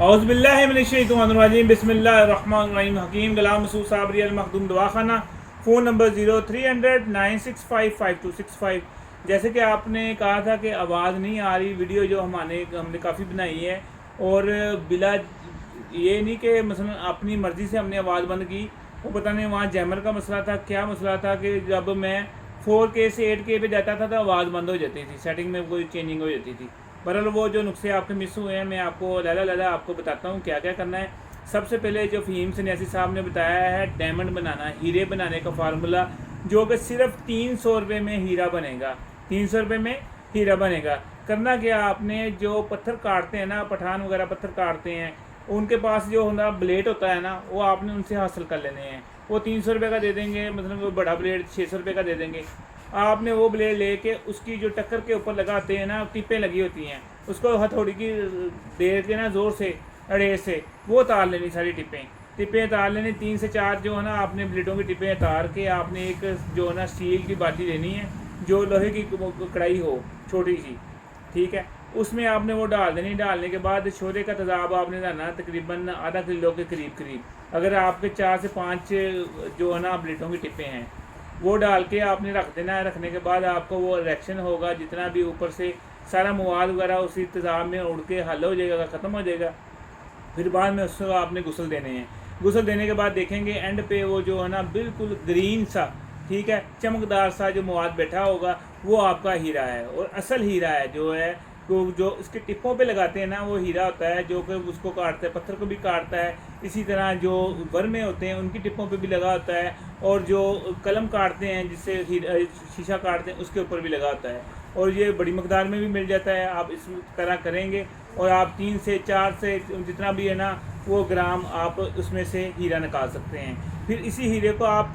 औज़ुबिल्लाहिमिनश्शैतानिर्रजीम बिस्मिल्लाहिर्रहमानिर्रहीम। हकीम गुलाम मसूद साबरी अल मखदूम दवाखाना, phone number 0300-965-5265। जैसे कि आपने कहा था कि आवाज़ नहीं आ रही, वीडियो जो हमने काफ़ी बनाई है और बिला ये नहीं कि मसलन अपनी मर्ज़ी से हमने आवाज़ बंद की। वो पता नहीं वहाँ जैमर का मसला था, क्या मसला था कि जब मैं 4K से 8K पे जाता था तो आवाज़ बंद हो जाती थी, सेटिंग में कोई चेंजिंग हो जाती थी। बहरहाल वो जो नुस्खे आपके मिस हुए हैं मैं आपको लहदा आपको बताता हूँ क्या क्या करना है। सबसे पहले जो फ़हीम सन्यासी साहब ने बताया है डायमंड बनाना, हीरे बनाने का फार्मूला, जो कि सिर्फ 300 रुपये में हीरा बनेगा। 300 रुपये में हीरा बनेगा। करना क्या, आपने जो पत्थर काटते हैं ना, पठान वगैरह पत्थर काटते हैं, उनके पास जो होना ब्लेड होता है ना, वो आपने उनसे हासिल कर लेने हैं। वो 300 रुपये का दे देंगे, मतलब वो बड़ा ब्लेड 600 रुपये का दे देंगे। आपने वो ब्लेड लेके उसकी जो टक्कर के ऊपर लगाते हैं ना, टिप्पें लगी होती हैं, उसको हथौड़ी की दे के ना ज़ोर से अड़े से वो तार लेनी, सारी टिप्पें तार लेनी। 3 से 4 जो है ना आपने ब्लेडों की टिप्पें तार के आपने एक जो है ना स्टील की बाटी लेनी है, जो लोहे की कढ़ाई हो छोटी सी, ठीक है, उसमें आपने वो डाल देनी। डालने के बाद शोरे का तेज़ाब आपने डालना तकरीबन आधा किलो के करीब। अगर आपके 4 से 5 जो है ना ब्लेडों की टिप्पें हैं, वो डाल के आपने रख देना है। रखने के बाद आपको वो रिएक्शन होगा, जितना भी ऊपर से सारा मवाद वगैरह उसी तेज़ाब में उड़ के हल हो जाएगा, ख़त्म हो जाएगा। फिर बाद में उसको आपने गुस्ल देने हैं। गुस्ल देने के बाद देखेंगे एंड पे वो जो है ना बिल्कुल ग्रीन सा, ठीक है, चमकदार सा जो मवाद बैठा होगा, वो आपका हीरा है। और असल हीरा है जो है, तो जो इसके टिप्पों पे लगाते हैं ना, वो हीरा होता है, जो कि उसको काटता है, पत्थर को भी काटता है। इसी तरह जो वर्मे होते हैं उनकी टिप्पों पे भी लगा होता है, और जो कलम काटते हैं जिससे शीशा काटते हैं उसके ऊपर भी लगा होता है। और ये बड़ी मकदार में भी मिल जाता है। आप इस तरह करेंगे और आप 3 से 4 से जितना भी है ना वो ग्राम आप उसमें से हीरा निकाल सकते हैं। फिर इसी हीरे को आप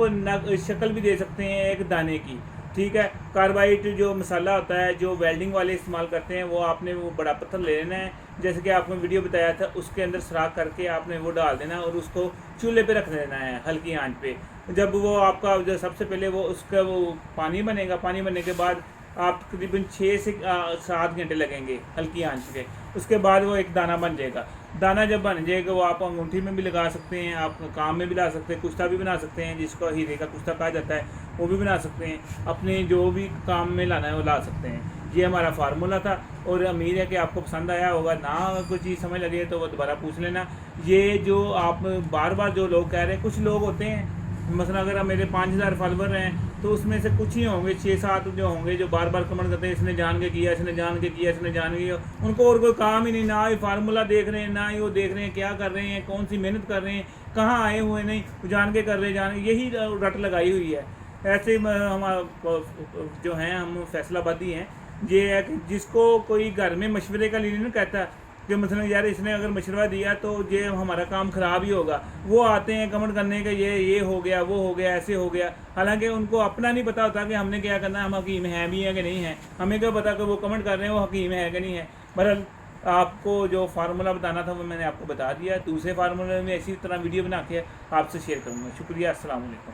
शक्ल भी दे सकते हैं एक दाने की, ठीक है। कार्बाइड जो मसाला होता है जो वेल्डिंग वाले इस्तेमाल करते हैं, वो आपने वो बड़ा पत्थर ले लेना है, जैसे कि आपने वीडियो बताया था, उसके अंदर सुराख करके आपने वो डाल देना और उसको चूल्हे पे रख देना है हल्की आंच पे। जब वो आपका जो सबसे पहले वो उसका वो पानी बनेगा, पानी बनने के बाद आप तकरीबन 6 से 7 घंटे लगेंगे हल्की आंच पे। उसके बाद वो एक दाना बन जाएगा। दाना जब बन जाएगा वो आप अंगूठी में भी लगा सकते हैं, आप काम में भी ला सकते हैं, कुश्ता भी बना सकते हैं, जिसको हीरे का कुश्ता कहा जाता है, वो भी बना सकते हैं। अपने जो भी काम में लाना है वो ला सकते हैं। ये हमारा फार्मूला था और उम्मीद है कि आपको पसंद आया होगा। ना कोई चीज़ समझ लगे तो वो दोबारा पूछ लेना। ये जो आप बार बार जो लोग कह रहे हैं, कुछ लोग होते हैं मसलन अगर मेरे 5000 फॉलोवर हैं तो उसमें से कुछ ही होंगे, 6-7 जो होंगे जो बार बार कमेंट करते हैं इसने जान के किया, इसने जान के किया, इसने जान के किया। उनको और कोई काम ही नहीं, ना ही फार्मूला देख रहे हैं, ना ही वो देख रहे हैं क्या कर रहे हैं, कौन सी मेहनत कर रहे हैं, कहाँ आए हुए, नहीं जान के कर रहे हैं, यही रट लगाई हुई है। ऐसे हमारा जो हैं हम फैसलाबादी हैं। ये है कि जिसको कोई घर में मशवरे का लिए नहीं कहता कि मतलब यार इसने अगर मशवरा दिया तो ये हमारा काम ख़राब ही होगा, वो आते हैं कमेंट करने के ये हो गया, वो हो गया, ऐसे हो गया। हालांकि उनको अपना नहीं पता होता कि हमने क्या करना है, हम हकीम हैं भी हैं कि नहीं हैं। हमें क्या पता कि वो कमेंट कर रहे हैं वो हकीम है कि नहीं है। बहरहाल आपको जो फार्मूला बताना था वो मैंने आपको बता दिया। दूसरे फार्मूले में इसी तरह वीडियो बना के आपसे शेयर करूँगा। शुक्रिया, अस्सलाम वालेकुम।